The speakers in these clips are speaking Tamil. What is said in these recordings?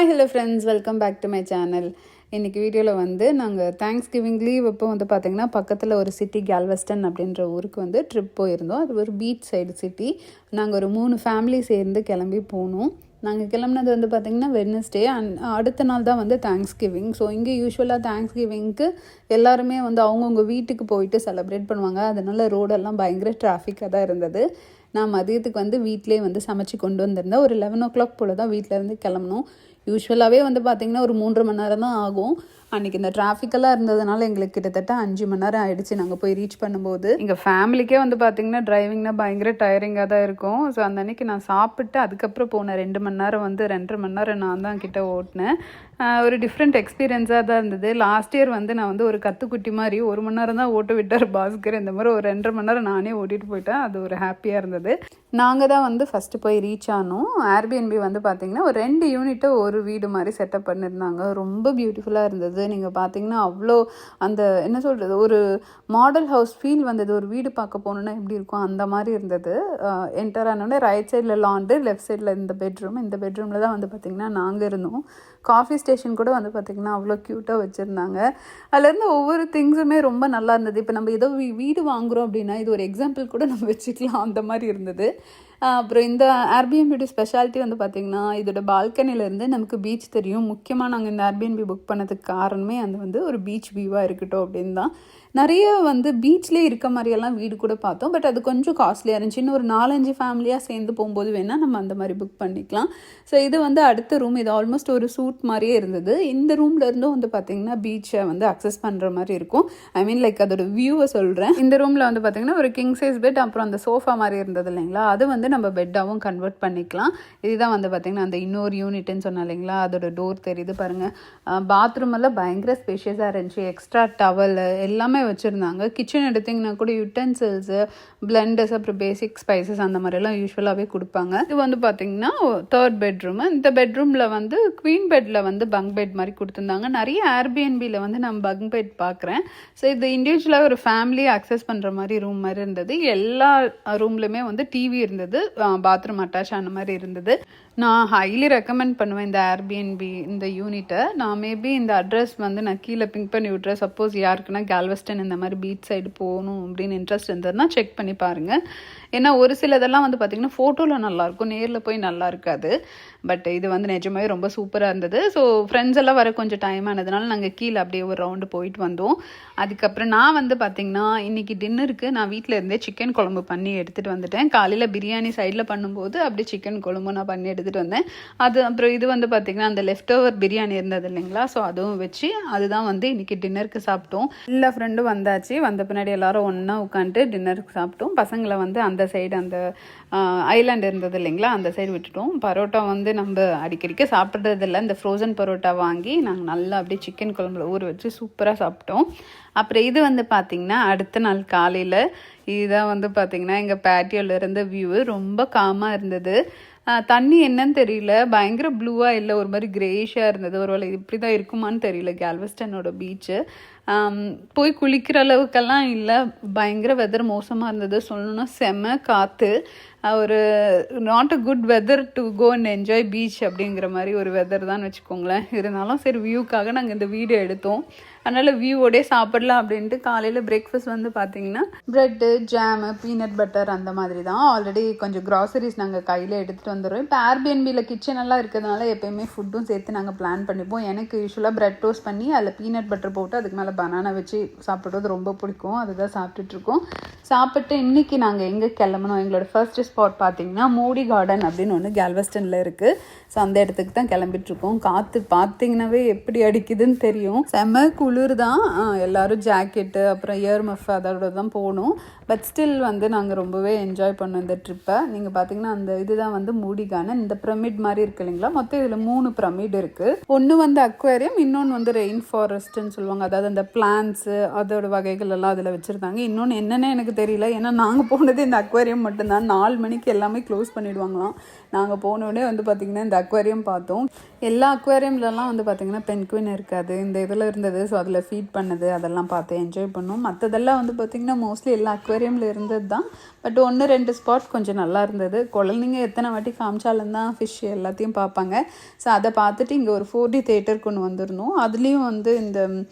Hi hello friends, welcome back to my channel. இன்றைக்கி வீடியோவில் வந்து நாங்கள் தேங்க்ஸ்கிவிங் லீவ் அப்போ வந்து பார்த்திங்கன்னா பக்கத்தில் ஒரு சிட்டி கேல்வெஸ்டன் அப்படின்ற ஊருக்கு வந்து ட்ரிப் போயிருந்தோம். அது ஒரு பீச் சைடு சிட்டி. நாங்கள் ஒரு 3 ஃபேமிலி சேர்ந்து கிளம்பி போனோம். நாங்கள் கிளம்புனது வந்து பார்த்திங்கன்னா வெட்னஸ்டே அடுத்த நாள் தான் வந்து தேங்க்ஸ்கிவிங். ஸோ இங்கே யூஸ்வலாக தேங்க்ஸ்கிவிங்க்கு எல்லாருமே வந்து அவங்கவுங்க வீட்டுக்கு போயிட்டு செலிப்ரேட் பண்ணுவாங்க. அதனால ரோடெல்லாம் பயங்கர டிராஃபிக்காக தான் இருந்தது. நான் மதியத்துக்கு வந்து வீட்டிலே வந்து சமைச்சு கொண்டு வந்திருந்தேன். ஒரு 11 o'clock போல் தான் வீட்டிலேருந்து கிளம்பணும். யூஸ்வலாகவே வந்து பார்த்திங்கன்னா ஒரு 3.5 மணி நேரம் தான் ஆகும். அன்றைக்கி இந்த டிராஃபிக்கெல்லாம் இருந்ததுனால எங்களுக்கு கிட்டத்தட்ட 5 மணி நேரம் ஆகிடுச்சு நாங்கள் போய் ரீச் பண்ணும்போது. எங்கள் ஃபேமிலிக்கே வந்து பார்த்திங்கன்னா டிரைவிங்னா பயங்கர டயரிங்காக தான் இருக்கும். ஸோ அந்த அன்றைக்கி நான் சாப்பிட்டு அதுக்கப்புறம் போனேன் 2 மணி நேரம் வந்து 2.5 மணி நேரம் நான் தான் கிட்ட ஓட்டினேன். ஒரு டிஃப்ரெண்ட் எக்ஸ்பீரியன்ஸாக தான் இருந்தது. லாஸ்ட் இயர் வந்து நான் வந்து ஒரு கத்துக்குட்டி மாதிரி 1 மணி நேரம் தான் ஓட்ட விட்டார் பாஸ்கர். இந்த மாதிரி ஒரு 2.5 மணி நேரம் நானே ஓட்டிகிட்டு போயிட்டேன். அது ஒரு ஹாப்பியாக இருந்தது. நாங்கள் தான் வந்து ஃபஸ்ட்டு போய் ரீச் ஆனோம். ஏர்பிஎன்பி வந்து பார்த்திங்கன்னா ஒரு 2 யூனிட்டை ஒரு வீடு மாதிரி செட்டப் பண்ணியிருந்தாங்க. ரொம்ப பியூட்டிஃபுல்லாக இருந்தது. நீங்கள் பார்த்தீங்கன்னா அவ்வளோ அந்த என்ன சொல்கிறது, ஒரு மாடல் ஹவுஸ் ஃபீல் வந்தது. ஒரு வீடு பார்க்க போகணுன்னா எப்படி இருக்கும் அந்த மாதிரி இருந்தது. என்டர் ஆனோடனே ரைட் சைடில் லாண்டு, லெஃப்ட் சைடில் இந்த பெட்ரூமில் தான் வந்து பார்த்திங்கன்னா நாங்கள் இருந்தோம். காஃபி ஸ்டேஷன் கூட வந்து பார்த்திங்கன்னா அவ்வளோ க்யூட்டாக வச்சுருந்தாங்க. அதுலேருந்து ஒவ்வொரு திங்ஸுமே ரொம்ப நல்லா இருந்தது. இப்போ நம்ம ஏதோ வீடு வாங்குகிறோம் அப்படின்னா இது ஒரு எக்ஸாம்பிள் கூட நம்ம வச்சுக்கலாம், அந்த மாதிரி இருந்தது. அப்புறம் இந்த ஏர்பிஎன்பி ஸ்பெஷாலிட்டி வந்து பார்த்திங்கன்னா இதோட பால்கனிலேருந்து நமக்கு பீச் தெரியும். முக்கியமாக நாங்கள் இந்த ஏர்பிஎன்பி புக் பண்ணதுக்கு காரணமே அந்த வந்து ஒரு பீச் வியூவாக இருக்கட்டும் அப்படின்னு தான். நிறைய வந்து பீச்லேயே இருக்க மாதிரியெல்லாம் வீடு கூட பார்த்தோம். பட் அது கொஞ்சம் காஸ்ட்லியாக இருந்துச்சு. இன்னும் ஒரு 4-5 ஃபேமிலியாக சேர்ந்து போகும்போது வேணால் நம்ம அந்த மாதிரி புக் பண்ணிக்கலாம். ஸோ இது வந்து அடுத்த ரூம். இது ஆல்மோஸ்ட் ஒரு சூட் மாதிரியே இருந்தது. இந்த ரூம்லேருந்தும் வந்து பார்த்திங்கன்னா பீச்சை வந்து அக்சஸ் பண்ணுற மாதிரி இருக்கும். ஐ மீன் லைக் அதோட வியூவை சொல்கிறேன். இந்த ரூமில் வந்து பார்த்திங்கன்னா ஒரு கிங் சைஸ் பெட், அப்புறம் அந்த சோஃபா மாதிரி இருந்தது இல்லைங்களா, அது வந்து நம்ம பெட்டாகவும் கன்வெர்ட் பண்ணிக்கலாம். இதுதான் வந்து பார்த்திங்கன்னா அந்த இன்னொரு யூனிட்னு சொன்னேன் இல்லைங்களா, அதோட டோர் தெரியுது பாருங்கள். பாத்ரூம் எல்லாம் பயங்கர ஸ்பேஷியஸாக இருந்துச்சு. எக்ஸ்ட்ரா டவல் எல்லாமே வச்சுருந்தாங்க. கிச்சன் எடுத்திங்கன்னா கூட யுட்டென்சில்ஸு, பிளெண்டர்ஸ், அப்புறம் பேசிக் ஸ்பைசஸ் அந்த மாதிரிலாம் யூஸ்வலாகவே கொடுப்பாங்க. இது வந்து பார்த்திங்கன்னா 3rd பெட்ரூமு. இந்த பெட்ரூமில் வந்து குவீன் பெட்டில் வந்து பங்க் பெட் மாதிரி கொடுத்துருந்தாங்க. நிறைய ஏர்பிஎன்பியில் வந்து நான் பங்க் பெட் பார்க்குறேன். ஸோ இது இண்டிவிஜுவலாக ஒரு ஃபேமிலியை அக்சஸ் பண்ணுற மாதிரி ரூம் மாதிரி இருந்தது. எல்லா ரூம்லையுமே வந்து டிவி இருந்தது, பாத்ரூம் அட்டாச் ஆன மாதிரி இருந்தது. நான் ஹைலி ரெக்கமெண்ட் பண்ணுவேன் இந்த ஏர்பிஎன்பி இந்த யூனிட்டை. நான் மேபி இந்த அட்ரஸ் வந்து நான் கீழே பிங்க் பண்ணி விட்றேன். சப்போஸ் யாருக்குன்னா கேல்வெஸ்டன் இந்த மாதிரி பீச் சைடு போகணும் அப்படின்னு இன்ட்ரெஸ்ட் இருந்ததுன்னா செக் பண்ணி பாருங்கள். ஏன்னா ஒரு சிலதெல்லாம் வந்து பார்த்திங்கன்னா ஃபோட்டோவில் நல்லாயிருக்கும், நேரில் போய் நல்லா இருக்காது. பட் இது வந்து நிஜமாவே ரொம்ப சூப்பராக இருந்தது. ஸோ ஃப்ரெண்ட்ஸ் எல்லாம் வர கொஞ்சம் டைம் ஆனதுனால நாங்கள் கீழே அப்படியே ஒரு ரவுண்டு போயிட்டு வந்தோம். அதுக்கப்புறம் நான் வந்து பார்த்திங்கன்னா இன்றைக்கி டின்னருக்கு நான் வீட்டில் இருந்தே சிக்கன் குழம்பு பண்ணி எடுத்துகிட்டு வந்துட்டேன். காலையில் பிரியாணி சைடில் பண்ணும்போது அப்படியே சிக்கன் குழம்பு நான் பண்ணி எடுத்துகிட்டு வந்தேன். அது அப்புறம் இது வந்து பார்த்திங்கன்னா அந்த லெஃப்ட் ஓவர் பிரியாணி இருந்தது இல்லைங்களா, ஸோ அதுவும் வச்சு அதுதான் வந்து இன்றைக்கி டின்னருக்கு சாப்பிட்டோம். எல்லா ஃப்ரெண்டும் வந்தாச்சு. வந்த பின்னாடி எல்லோரும் ஒன்றா உட்காந்துட்டு டின்னருக்கு சாப்பிட்டோம். பசங்களை வந்து அந்த சைடு அந்த ஐலாண்ட் இருந்தது இல்லைங்களா, அந்த சைடு விட்டுட்டோம். பரோட்டா வந்து நம்ம அடிக்கடிக்க சாப்பிட்றதில்ல. இந்த ஃப்ரோசன் பரோட்டா வாங்கி நாங்கள் நல்லா அப்படியே சிக்கன் குழம்புல ஊற வச்சு சூப்பராக சாப்பிட்டோம். அப்புறம் இது வந்து பார்த்திங்கன்னா அடுத்த நாள் காலையில் இதுதான் வந்து பார்த்திங்கன்னா எங்கள் பேட்டியோவில் இருந்த வியூ. ரொம்ப காமாக இருந்தது. தண்ணி என்னன்னு தெரியல, பயங்கர ப்ளூவாக இல்லை, ஒரு மாதிரி கிரேஷாக இருந்தது. ஒருவேளை இப்படி தான் இருக்குமான்னு தெரியல கேல்வெஸ்டனோட பீச்சு. போய் குளிக்கிற அளவுக்கெல்லாம் இல்லை, பயங்கர வெதர் மோசமாக இருந்தது. சொல்லணுன்னா செம்ம காற்று. ஒரு not a good weather to go and enjoy beach அப்படிங்கிற மாதிரி ஒரு வெதர் தான் வச்சுக்கோங்களேன். இருந்தாலும் சரி வியூக்காக நாங்கள் இந்த வீடியோ எடுத்தோம். அதனால் வியூவோடே சாப்பிடலாம் அப்படின்ட்டு காலையில் பிரேக்ஃபாஸ்ட் வந்து பார்த்திங்கன்னா ப்ரெட்டு, ஜாமு, பீனட் பட்டர் அந்த மாதிரி தான். ஆல்ரெடி கொஞ்சம் க்ராசரிஸ் நாங்கள் கையில் எடுத்துகிட்டு வந்துடுவோம். இப்போ ஏர்பிஎன்பியில் கிச்சனெல்லாம் இருக்கிறதுனால எப்போயுமே ஃபுட்டும் சேர்த்து நாங்கள் பிளான் பண்ணிப்போம். எனக்கு யூஸ்வலாக ப்ரெட் டோஸ்ட் பண்ணி அதில் பீனட் பட்டர் போட்டு அதுக்கு மேலே பனானா வச்சு சாப்பிட்றது ரொம்ப பிடிக்கும். அதுதான் சாப்பிட்டுட்ருக்கோம். சாப்பிட்டு இன்றைக்கி நாங்கள் எங்கே கிளம்பணும், எங்களோட ஃபர்ஸ்ட் ஸ்பாட் பார்த்திங்கன்னா மூடி கார்டன் அப்படின்னு ஒன்று கேல்வெஸ்டனில் இருக்குது. ஸோ அந்த இடத்துக்கு தான் கிளம்பிட்டுருக்கோம். காற்று பார்த்திங்கனாவே எப்படி அடிக்குதுன்னு தெரியும். செம்ம குளிர் தான். எல்லோரும் ஜாக்கெட்டு அப்புறம் இயர் மஃப் அதோட தான் போகணும். பட் ஸ்டில் வந்து நாங்கள் ரொம்பவே என்ஜாய் பண்ணோம் இந்த ட்ரிப்பை. நீங்கள் பார்த்தீங்கன்னா அந்த இதுதான் வந்து மூடி கார்டன். இந்த பிரமிட் மாதிரி இருக்குது இல்லைங்களா, மொத்தம் இதில் 3 பிரமிட் இருக்குது. ஒன்று வந்து அக்வேரியம், இன்னொன்று வந்து ரெயின் ஃபாரஸ்ட்டுன்னு சொல்லுவாங்க. அதாவது அந்த அந்த பிளான்ஸு அதோட வகைகள் எல்லாம் அதில் வச்சுருந்தாங்க. இன்னொன்று என்னென்னு எனக்கு தெரியல, ஏன்னா நாங்கள் போனது இந்த அக்வேரியம் மட்டும்தான். 4 மணிக்கு எல்லாமே க்ளோஸ் பண்ணிவிடுவாங்களாம். நாங்கள் போனோடனே வந்து பார்த்திங்கன்னா இந்த அக்வேரியம் பார்த்தோம். எல்லா அக்வேரியம்லலாம் வந்து பார்த்திங்கன்னா பென்குயின் இருக்காது, இந்த இதில் இருந்தது. ஸோ அதில் ஃபீட் பண்ணது அதெல்லாம் பார்த்து என்ஜாய் பண்ணோம். மற்றதெல்லாம் வந்து பார்த்திங்கன்னா மோஸ்ட்லி எல்லா அக்வேரியமில் இருந்தது தான். பட் 1-2 ஸ்பாட் கொஞ்சம் நல்லா இருந்தது. குழந்தைங்க எத்தனை வாட்டி காமிச்சாலும் தான் ஃபிஷ் எல்லாத்தையும் பார்ப்பாங்க. ஸோ அதை பார்த்துட்டு இங்கே ஒரு 4D தேட்டருக்கு ஒன்று வந்திருந்தோம். அதுலேயும் வந்து இந்த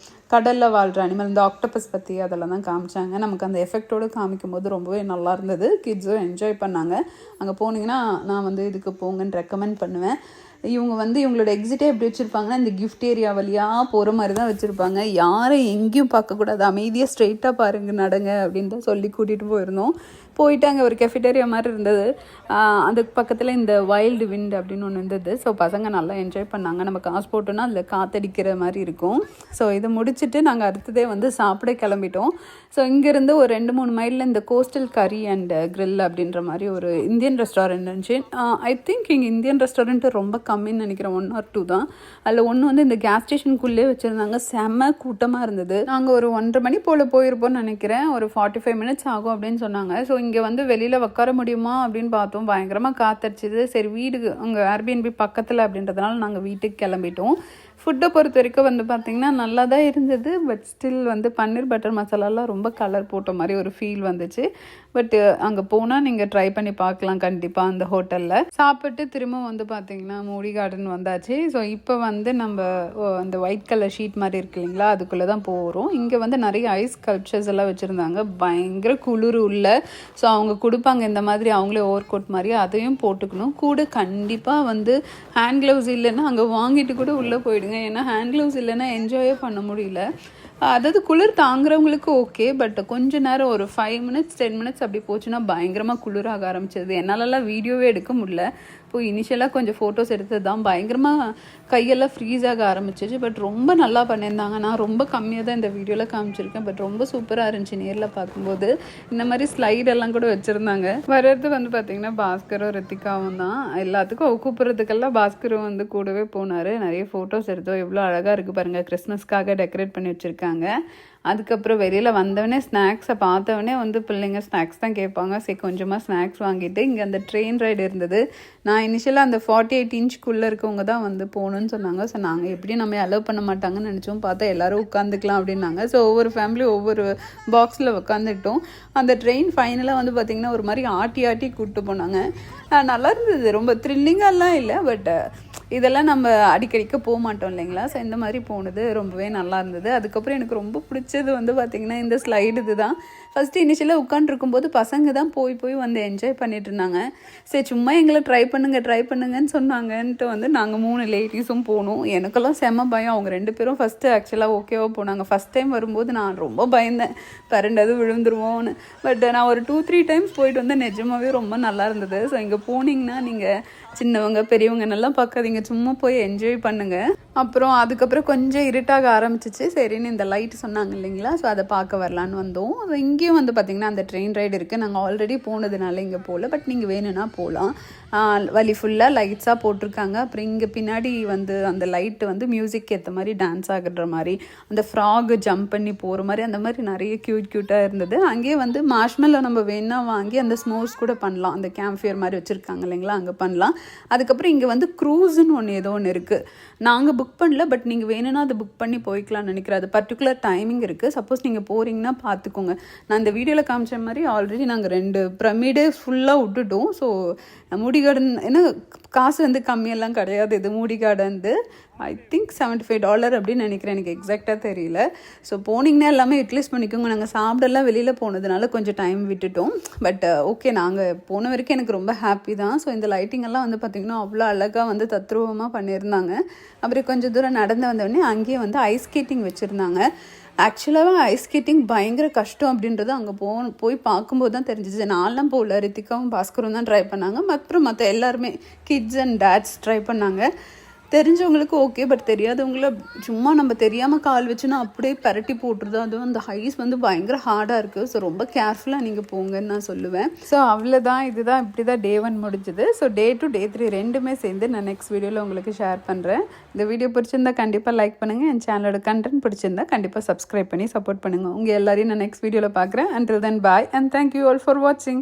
கடலில் வாழ்கிற அனிமல், இந்த ஆக்டோபஸ் பற்றி அதெல்லாம் தான் காமிச்சாங்க. நமக்கு அந்த எஃபெக்டோடு காமிக்கும் போது ரொம்பவே நல்லா இருந்தது. கிட்ஸும் என்ஜாய் பண்ணாங்க. அங்கே போனீங்கன்னா நான் வந்து இதுக்கு போங்கன்னு ரெக்கமெண்ட் பண்ணுவேன். இவங்க வந்து இவங்களோட எக்ஸிட்டே எப்படி வச்சுருப்பாங்கன்னா இந்த கிஃப்ட் ஏரியா வழியாக போகிற மாதிரி தான் வச்சுருப்பாங்க. யாரை எங்கேயும் பார்க்கக்கூடாது, அமைதியாக ஸ்ட்ரெயிட்டாக பாருங்க நடங்க அப்படின்னு தான் சொல்லி கூட்டிகிட்டு போயிருந்தோம். போயிட்டு அங்கே ஒரு கெஃபிடேரியா மாதிரி இருந்தது. அதுக்கு பக்கத்தில் இந்த வைல்டு விண்ட் அப்படின்னு ஒன்று இருந்தது. ஸோ பசங்க நல்லா என்ஜாய் பண்ணாங்க. நம்ம காசு போட்டோன்னா அதில் காற்றடிக்கிற மாதிரி இருக்கும். ஸோ இதை முடிச்சுட்டு நாங்கள் அடுத்ததே வந்து சாப்பிட கிளம்பிட்டோம். ஸோ இங்கேருந்து ஒரு 2-3 மைலில் இந்த கோஸ்டல் கறி அண்ட் கிரில் அப்படின்ற மாதிரி ஒரு இந்தியன் ரெஸ்டாரண்ட் இருந்துச்சு. ஐ திங்க் இங்கே இந்தியன் ரெஸ்டாரண்ட்டு ரொம்ப கம்மின்னு நினைக்கிறேன், 1 or 2 தான். அதில் ஒன்று வந்து இந்த கேஸ் ஸ்டேஷனுக்குள்ளே வச்சுருந்தாங்க. செம்ம கூட்டமாக இருந்தது. நாங்கள் ஒரு 1:30 மணி போல் போயிருப்போம்னு நினைக்கிறேன். ஒரு 45 minutes ஆகும் அப்படின்னு சொன்னாங்க. ஸோ இங்கே வந்து வெளியில் உட்கார முடியுமா அப்படின்னு பார்த்தோம். பயங்கரமாக காத்தடிச்சிது. சரி வீடு அங்கே ஏர்பிஎன்பி பக்கத்தில் அப்படின்றதுனால நாங்கள் வீட்டுக்கு கிளம்பிட்டோம். ஃபுட்டை பொறுத்த வரைக்கும் வந்து பார்த்திங்கன்னா நல்லா தான் இருந்தது. பட் ஸ்டில் வந்து பன்னீர் பட்டர் மசாலாலாம் ரொம்ப கலர் போட்ட மாதிரி ஒரு ஃபீல் வந்துச்சு. பட் அங்கே போனால் நீங்கள் ட்ரை பண்ணி பார்க்கலாம் கண்டிப்பாக அந்த ஹோட்டலில். சாப்பிட்டு திரும்ப வந்து பார்த்திங்கன்னா மூடி கார்டன் வந்தாச்சு. ஸோ இப்போ வந்து நம்ம அந்த ஒயிட் கலர் ஷீட் மாதிரி இருக்கு இல்லைங்களா, அதுக்குள்ளே தான் போகிறோம். இங்கே வந்து நிறைய ஐஸ் ஸ்கல்ப்சர்ஸ் எல்லாம் வச்சுருந்தாங்க. பயங்கர குளிர் உள்ள. ஸோ அவங்க கொடுப்பாங்க இந்த மாதிரி, அவங்களே ஓவர் கோட் மாதிரி, அதையும் போட்டுக்கணும். கூட கண்டிப்பாக வந்து ஹேண்ட் க்ளவுஸ் இல்லைன்னா அங்கே வாங்கிட்டு கூட உள்ளே போயிடுங்க. ஏன்னா ஹேண்ட் க்ளவுஸ் இல்லைன்னா என்ஜாயே பண்ண முடியல. அதாவது குளிர் தாங்குறவங்களுக்கு ஓகே, பட் கொஞ்ச நேரம் ஒரு 5 minutes 10 minutes அப்படி போச்சுன்னா பயங்கரமாக குளிராக ஆரம்பிச்சது. என்னாலலாம் வீடியோவே எடுக்க முடியல. இப்போ இனிஷியலாக கொஞ்சம் ஃபோட்டோஸ் எடுத்தது தான். பயங்கரமாக கையெல்லாம் ஃப்ரீஸ் ஆக ஆரம்பிச்சிச்சு. பட் ரொம்ப நல்லா பண்ணியிருந்தாங்க. நான் ரொம்ப கம்மியாக தான் இந்த வீடியோவில் காமிச்சிருக்கேன். பட் ரொம்ப சூப்பராக இருந்துச்சு நேரில் பார்க்கும்போது. இந்த மாதிரி ஸ்லைடெல்லாம் கூட வச்சுருந்தாங்க. வர்றது வந்து பார்த்திங்கன்னா பாஸ்கரும் ரித்திகாவும் தான். எல்லாத்துக்கும் கூப்பிட்றதுக்கெல்லாம் பாஸ்கரும் வந்து கூடவே போனார். நிறைய ஃபோட்டோஸ் எடுத்தோம். எவ்வளோ அழகாக இருக்குது பாருங்கள். கிறிஸ்மஸ்க்காக டெக்கரேட் பண்ணி வச்சுருக்காங்க. அதுக்கப்புறம் வெளியில் வந்தவொடனே ஸ்நாக்ஸை பார்த்தவொடனே வந்து பிள்ளைங்க ஸ்நாக்ஸ் தான் கேட்பாங்க. சரி கொஞ்சமாக ஸ்நாக்ஸ் வாங்கிட்டு இங்கே அந்த ட்ரெயின் ரைடு இருந்தது. நான் இனிஷியலாக அந்த 48 inchக்குள்ளே இருக்கவங்க தான் வந்து போகணுன்னு சொன்னாங்க. ஸோ நாங்கள் எப்படியும் நம்ம அலோவ் பண்ண மாட்டாங்கன்னு நினச்சோம். பார்த்தா எல்லோரும் உட்காந்துக்கலாம் அப்படின்னாங்க. ஸோ ஒவ்வொரு ஃபேமிலி ஒவ்வொரு பாக்ஸில் உட்காந்துக்கிட்டோம். அந்த ட்ரெயின் ஃபைனலாக வந்து பார்த்திங்கன்னா ஒரு மாதிரி ஆட்டி ஆட்டி கூப்பிட்டு போனாங்க. நல்லா இருந்தது. ரொம்ப த்ரில்லிங்காலாம் இல்லை, பட் இதெல்லாம் நம்ம அடிக்கடிக்க போக மாட்டோம் இல்லைங்களா. ஸோ இந்த மாதிரி போனது ரொம்பவே நல்லா இருந்தது. அதுக்கப்புறம் எனக்கு ரொம்ப பிடிச்சது வந்து பார்த்திங்கன்னா இந்த ஸ்லைடு இது தான். ஃபஸ்ட்டு இனிஷியலாக உட்காந்துருக்கும்போது பசங்க தான் போய் வந்து என்ஜாய் பண்ணிட்டு இருந்தாங்க. சரி சும்மா எங்களை ட்ரை பண்ணுங்கன்னு சொன்னாங்கன்ட்டு வந்து நாங்கள் 3 லேடிஸும் போனோம். எனக்கெல்லாம் செம்ம பயம். அவங்க 2 பேரும் ஃபஸ்ட்டு ஆக்சுவலாக ஓகேவாக போனாங்க. ஃபஸ்ட் டைம் வரும்போது நான் ரொம்ப பயந்தேன், பரண்டது விழுந்துருவோன்னு. பட் நான் ஒரு 2-3 times போயிட்டு வந்து நிஜமாகவே ரொம்ப நல்லா இருந்தது. ஸோ இங்கே போனீங்கன்னா நீங்கள் சின்னவங்க பெரியவங்க நல்லா பார்க்காதீங்க, சும்மா போய் என்ஜாய் பண்ணுங்கள். அப்புறம் அதுக்கப்புறம் கொஞ்சம் இருட்டாக ஆரம்பிச்சிச்சு. சரின்னு இந்த லைட் சொன்னாங்க இல்லைங்களா, ஸோ அதை பார்க்க வரலான்னு வந்தோம். இங்கேயும் வந்து பார்த்திங்கன்னா அந்த ட்ரெயின் ரைடு இருக்குது. நாங்கள் ஆல்ரெடி போனதுனால இங்கே போகல, பட் நீங்கள் வேணும்னா போகலாம். வழி ஃபுல்லாக லைட்ஸாக போட்டிருக்காங்க. அப்புறம் இங்கே பின்னாடி வந்து அந்த லைட்டு வந்து மியூசிக் ஏற்ற மாதிரி டான்ஸ் ஆகிடுற மாதிரி, அந்த ஃப்ராகு ஜம்ப் பண்ணி போகிற மாதிரி, அந்த மாதிரி நிறைய க்யூட்டாக இருந்தது. அங்கேயே வந்து மார்ஷ்மெல்லோ நம்ம வேணா வாங்கி அந்த ஸ்மோர்ஸ் கூட பண்ணலாம். அந்த கேம்ப் ஃபயர் மாதிரி வச்சுருக்காங்க இல்லைங்களா, அங்கே பண்ணலாம். அதுக்கப்புறம் இங்கே வந்து க்ரூஸுன்னு ஏதோ ஒன்று இருக்குது. நாங்கள் புக் பண்ணல, பட் நீங்கள் வேணும்னா அது புக் பண்ணி போய்க்கலாம்னு நினைக்கிறேன். அது பர்டிகுலர் டைமிங் இருக்குது. சப்போஸ் நீங்கள் போகிறீங்கன்னா பார்த்துக்கோங்க. நான் இந்த வீடியோவில் காமிச்ச மாதிரி ஆல்ரெடி நாங்கள் 2 பிரமிடே ஃபுல்லாக விட்டுட்டோம். ஸோ மூடி கார்டன் ஏன்னா காசு வந்து கம்மியெல்லாம் கிடையாது. இது மூடி கார்டன் ஐ திங்க் $75 அப்படின்னு நினைக்கிறேன், எனக்கு எக்ஸாக்டாக தெரியல. ஸோ போனீங்கன்னா எல்லாமே யூட்டிலைஸ் பண்ணிக்கோங்க. நாங்கள் சாப்பிடலாம் வெளியில் போனதுனால கொஞ்சம் டைம் விட்டுட்டோம். பட் ஓகே, நாங்கள் போன வரைக்கும் எனக்கு ரொம்ப ஹாப்பி தான். ஸோ இந்த லைட்டிங் எல்லாம் வந்து பார்த்திங்கன்னா அவ்வளோ அழகாக வந்து தத்ரூபமாக பண்ணியிருந்தாங்க. அப்புறம் கொஞ்சம் தூரம் நடந்து வந்தோடனே அங்கேயே வந்து ஐஸ் ஸ்கேட்டிங் வச்சுருந்தாங்க. ஆக்சுவலாக ஐஸ் ஸ்கேட்டிங் பயங்கர கஷ்டம் அப்படின்றது அங்கே போய் பார்க்கும்போது தான் தெரிஞ்சிச்சு. நான்லாம் போகல, ரித்திகாவும் பாஸ்கரும் தான் ட்ரை பண்ணாங்க. மற்ற எல்லாருமே கிட்ஸ் அண்ட் டேட்ஸ் ட்ரை பண்ணாங்க. தெரிஞ்சவங்களுக்கு ஓகே, பட் தெரியாதவங்கள சும்மா நம்ம தெரியாமல் கால் வச்சுன்னா அப்படியே பரட்டி போட்டுருது. அதுவும் அந்த ஹைஸ் வந்து பயங்கர ஹார்டாக இருக்குது. ஸோ ரொம்ப கேர்ஃபுல்லாக நீங்கள் போங்கன்னு நான் சொல்லுவேன். ஸோ அவ்வளோதான், இதுதான் இப்படி தான் டே 1 முடிஞ்சுது. ஸோ டே 2 டே 3 ரெண்டுமே சேர்ந்து நான் நெக்ஸ்ட் வீடியோவில் உங்களுக்கு ஷேர் பண்ணுறேன். இந்த வீடியோ பிடிச்சிருந்தா கண்டிப்பாக லைக் பண்ணுங்கள். என் சேனலோட கண்டென்ட் பிடிச்சிருந்தா கண்டிப்பாக சப்ஸ்கிரைப் பண்ணி சப்போர்ட் பண்ணுங்கள். உங்கள் எல்லாரையும் நான் நெக்ஸ்ட் வீடியோவில் பார்க்குறேன். Until then, bye and thank you all for watching.